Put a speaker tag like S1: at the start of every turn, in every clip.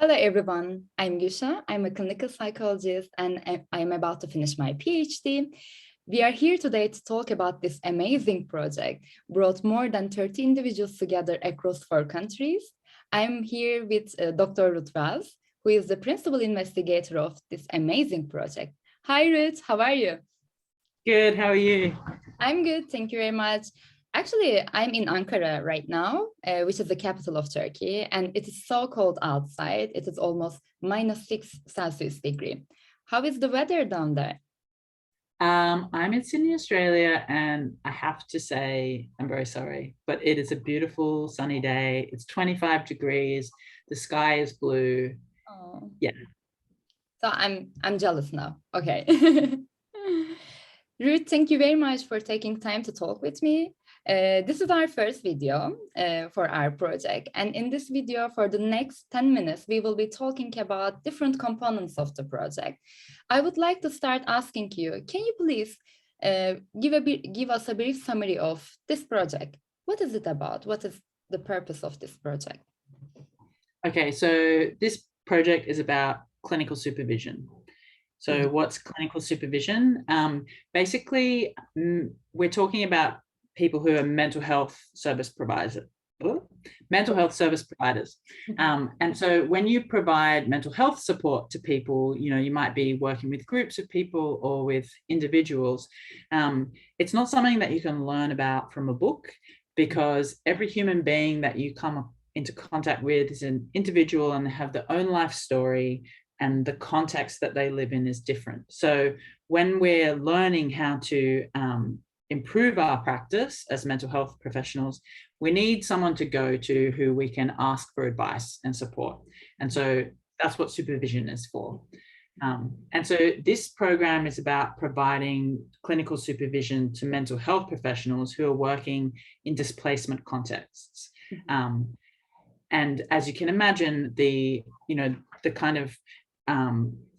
S1: Hello, everyone. I'm Gülşah. I'm a clinical psychologist and I'm about to finish my PhD. We are here today to talk about this amazing project, brought more than 30 individuals together across 4 countries. I'm here with Dr. Ruth Wells, who is the principal investigator of this amazing project. Hi, Ruth. How are you?
S2: Good. How are you?
S1: I'm good. Thank you very much. Actually, I'm in Ankara right now, which is the capital of Turkey, and it is so cold outside. It is almost -6 Celsius. How is the weather down there?
S2: I'm in Sydney, Australia, and I have to say, I'm very sorry, but it is a beautiful sunny day. It's 25 degrees. The sky is blue.
S1: Oh.
S2: Yeah.
S1: So I'm jealous now. Okay. Ruth, thank you very much for taking time to talk with me. This is our first video for our project. And in this video, for the next 10 minutes, we will be talking about different components of the project. I would like to start asking you, can you please give us a brief summary of this project? What is it about? What is the purpose of this project?
S2: Okay, so this project is about clinical supervision. So what's clinical supervision? Basically, we're talking about people who are mental health service providers. And so when you provide mental health support to people, you might be working with groups of people or with individuals. It's not something that you can learn about from a book, because every human being that you come into contact with is an individual and they have their own life story, and the context that they live in is different. So when we're learning how to improve our practice as mental health professionals, we need someone to go to who we can ask for advice and support. And so that's what supervision is for. And so this program is about providing clinical supervision to mental health professionals who are working in displacement contexts. And as you can imagine, the kind of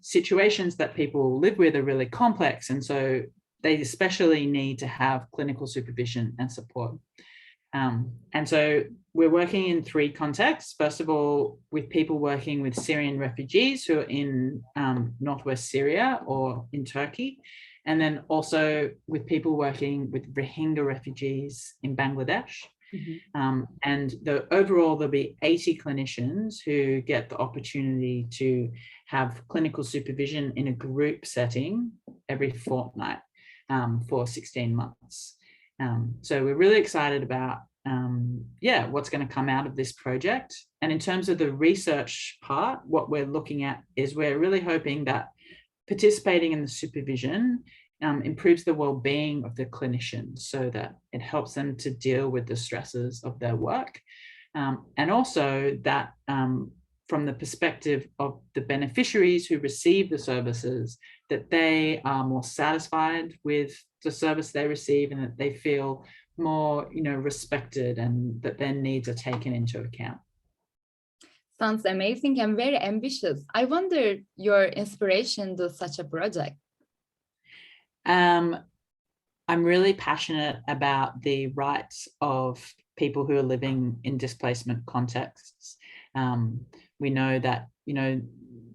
S2: situations that people live with are really complex, and so they especially need to have clinical supervision and support. And so we're working in 3 contexts. First of all, with people working with Syrian refugees who are in northwest Syria or in Turkey, and then also with people working with Rohingya refugees in Bangladesh. And overall, there'll be 80 clinicians who get the opportunity to have clinical supervision in a group setting every fortnight for 16 months. So we're really excited about what's going to come out of this project. And in terms of the research part, what we're looking at is we're really hoping that participating in the supervision improves the well-being of the clinicians, so that it helps them to deal with the stresses of their work. And also that from the perspective of the beneficiaries who receive the services, that they are more satisfied with the service they receive, and that they feel more, respected, and that their needs are taken into account.
S1: Sounds amazing and very ambitious. I wonder your inspiration to such a project.
S2: I'm really passionate about the rights of people who are living in displacement contexts. We know that,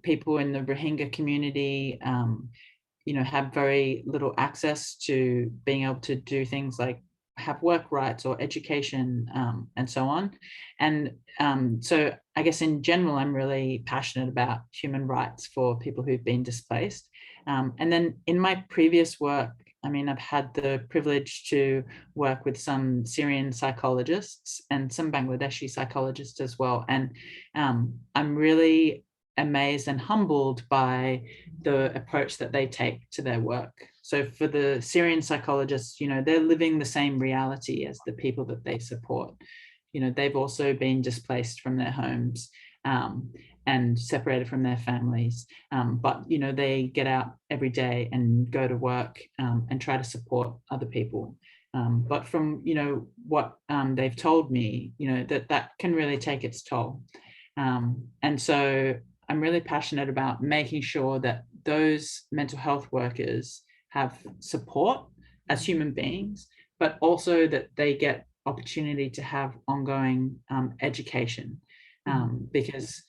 S2: people in the Rohingya community, have very little access to being able to do things like have work rights or education, and so on. And so I guess in general, I'm really passionate about human rights for people who've been displaced. And then in my previous work, I've had the privilege to work with some Syrian psychologists and some Bangladeshi psychologists as well. And I'm really amazed and humbled by the approach that they take to their work. So for the Syrian psychologists, they're living the same reality as the people that they support. They've also been displaced from their homes and separated from their families. But, they get out every day and go to work and try to support other people. But from, what they've told me, that can really take its toll. And so I'm really passionate about making sure that those mental health workers have support as human beings, but also that they get opportunity to have ongoing education, because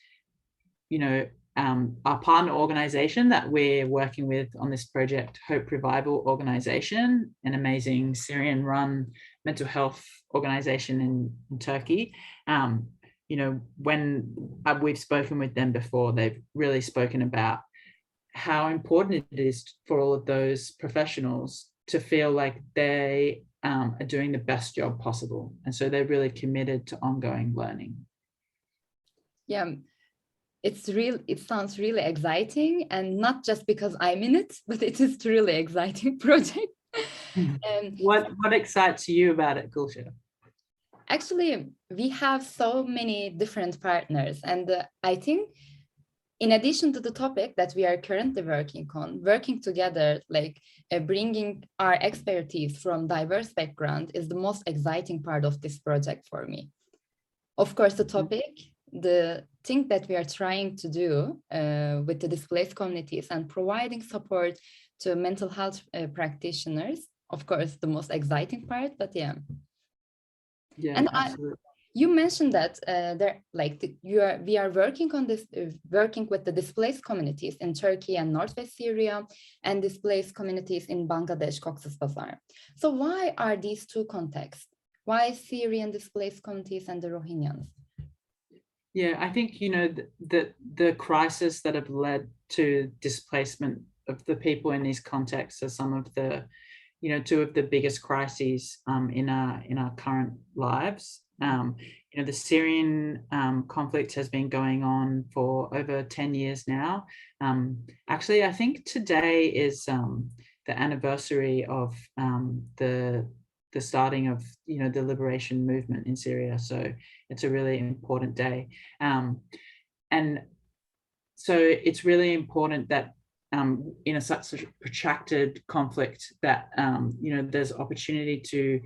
S2: our partner organization that we're working with on this project, Hope Revival Organization, an amazing Syrian-run mental health organization in Turkey. When we've spoken with them before, they've really spoken about how important it is for all of those professionals to feel like they are doing the best job possible. And so they're really committed to ongoing learning.
S1: Yeah, it sounds really exciting, and not just because I'm in it, but it is really exciting project.
S2: What excites you about it, Gulsha?
S1: Actually, we have so many different partners, and I think in addition to the topic that we are currently working together, like bringing our expertise from diverse background is the most exciting part of this project for me. Of course, the topic, the thing that we are trying to do with the displaced communities and providing support to mental health practitioners, of course, the most exciting part, but yeah.
S2: Yeah,
S1: and
S2: absolutely.
S1: You mentioned that we are working on this, working with the displaced communities in Turkey and Northwest Syria, and displaced communities in Bangladesh, Cox's Bazar. So why are these two contexts? Why Syrian displaced communities and the Rohingyas?
S2: Yeah, I think, the crisis that have led to displacement of the people in these contexts are some of the, two of the biggest crises in our current lives. The Syrian conflict has been going on for over 10 years now. Actually, I think today is the anniversary of the starting of the liberation movement in Syria. So it's a really important day. And so it's really important that in such a protracted conflict that there's opportunity to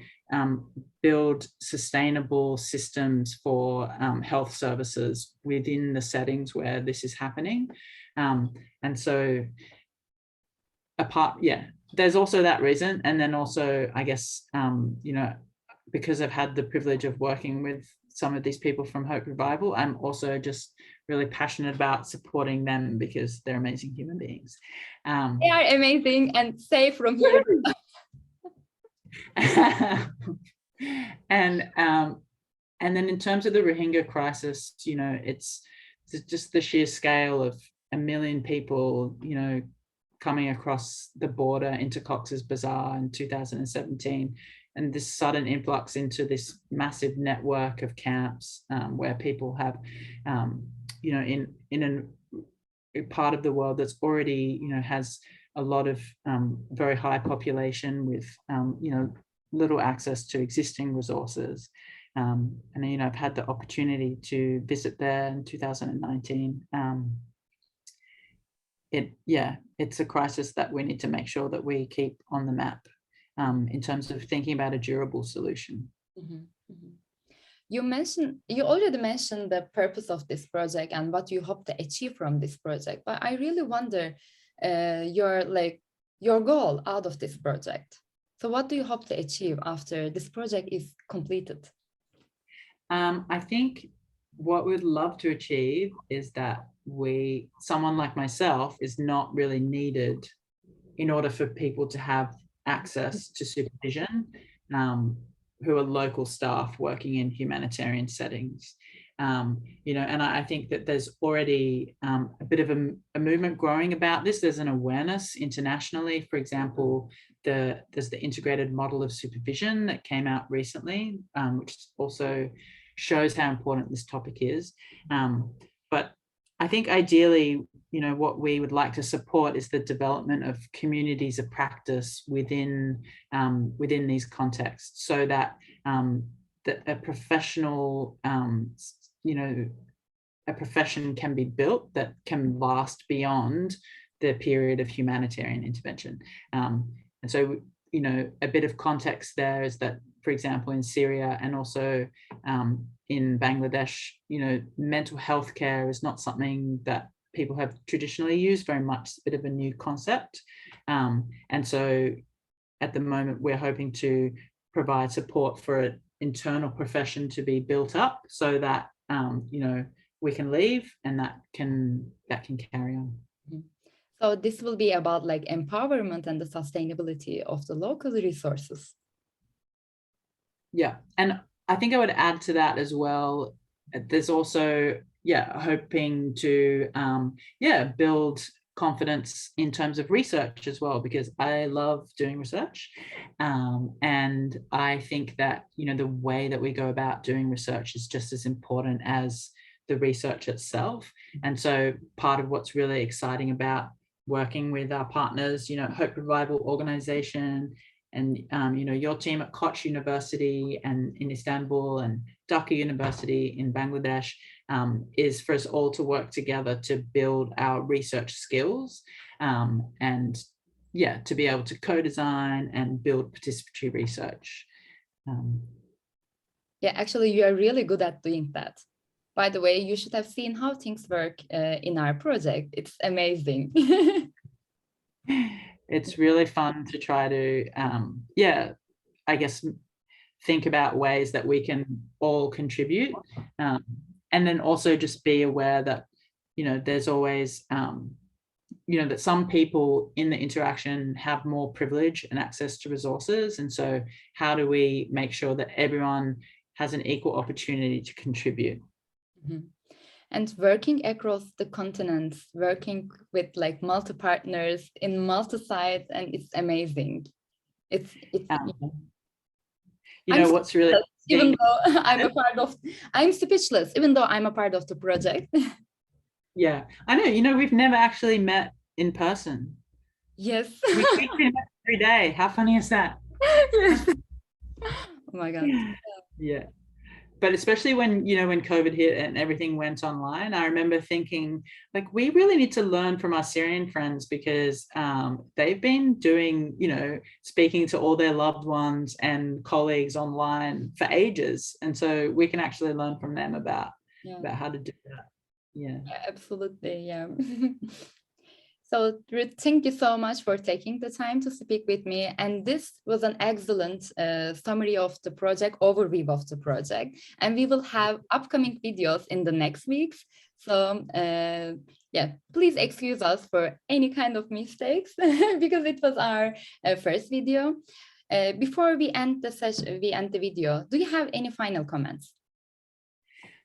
S2: build sustainable systems for health services within the settings where this is happening. And so there's also that reason. And then also, I guess, because I've had the privilege of working with some of these people from Hope Revival, I'm also just really passionate about supporting them because they're amazing human beings.
S1: They are amazing, and safe from here.
S2: And then in terms of the Rohingya crisis, it's just the sheer scale of 1 million people, coming across the border into Cox's Bazar in 2017, and this sudden influx into this massive network of camps where people have, in a part of the world that's already, has a lot of very high population with, little access to existing resources. And I've had the opportunity to visit there in 2019. It's a crisis that we need to make sure that we keep on the map in terms of thinking about a durable solution.
S1: Mm-hmm. Mm-hmm. You already mentioned the purpose of this project and what you hope to achieve from this project, but I really wonder your goal out of this project. So what do you hope to achieve after this project is completed?
S2: I think what we'd love to achieve is that someone like myself is not really needed in order for people to have access to supervision, who are local staff working in humanitarian settings. And I think that there's already a bit of a movement growing about this. There's an awareness internationally. For example, there's the integrated model of supervision that came out recently, which also shows how important this topic is. But I think ideally, what we would like to support is the development of communities of practice within these contexts, so that that a professional, a profession can be built that can last beyond the period of humanitarian intervention. And so, a bit of context there is that, for example, in Syria and also in Bangladesh, mental health care is not something that people have traditionally used very much. It's a bit of a new concept. And so at the moment, we're hoping to provide support for an internal profession to be built up so that, we can leave, and that can carry on.
S1: So this will be about like empowerment and the sustainability of the local resources.
S2: Yeah, and I think I would add to that as well. There's also, hoping to build confidence in terms of research as well, because I love doing research, and I think that the way that we go about doing research is just as important as the research itself. And so part of what's really exciting about working with our partners, Hope Revival Organization, and your team at Koç University and in Istanbul, and Dhaka University in Bangladesh, is for us all to work together to build our research skills, and to be able to co-design and build participatory research.
S1: Yeah, actually, you are really good at doing that. By the way, you should have seen how things work in our project. It's amazing.
S2: It's really fun to try to, I guess, think about ways that we can all contribute, and then also just be aware that, there's always, that some people in the interaction have more privilege and access to resources. And so how do we make sure that everyone has an equal opportunity to contribute?
S1: Mm-hmm. And working across the continents, working with like multi-partners in multi-sites, and it's amazing.
S2: What's really,
S1: even though I'm speechless, even though I'm a part of the project.
S2: Yeah, I know, we've never actually met in person.
S1: Yes.
S2: We met every day. How funny is that?
S1: Yes. Oh my God.
S2: Yeah. But especially when, when COVID hit and everything went online, I remember thinking, like, we really need to learn from our Syrian friends, because they've been doing, speaking to all their loved ones and colleagues online for ages. And so we can actually learn from them about how to do that. Yeah,
S1: absolutely. Yeah. So Ruth, thank you so much for taking the time to speak with me. And this was an excellent summary of the project, overview of the project. And we will have upcoming videos in the next weeks. So please excuse us for any kind of mistakes because it was our first video. Before we end the session, we end the video, do you have any final comments?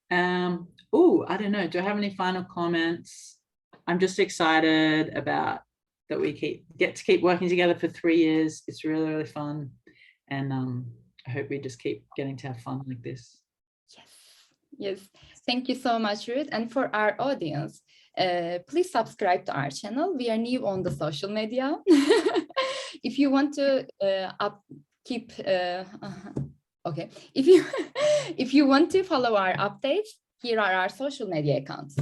S2: I don't know. Do I have any final comments? I'm just excited about that we get to keep working together for 3 years. It's really, really fun. And I hope we just keep getting to have fun like this.
S1: Yes. Thank you so much, Ruth. And for our audience, please subscribe to our channel. We are new on the social media. If you want to if you want to follow our updates, here are our social media accounts.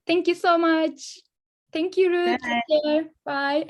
S1: Thank you so much. Thank you, Ruth. Take care. Bye.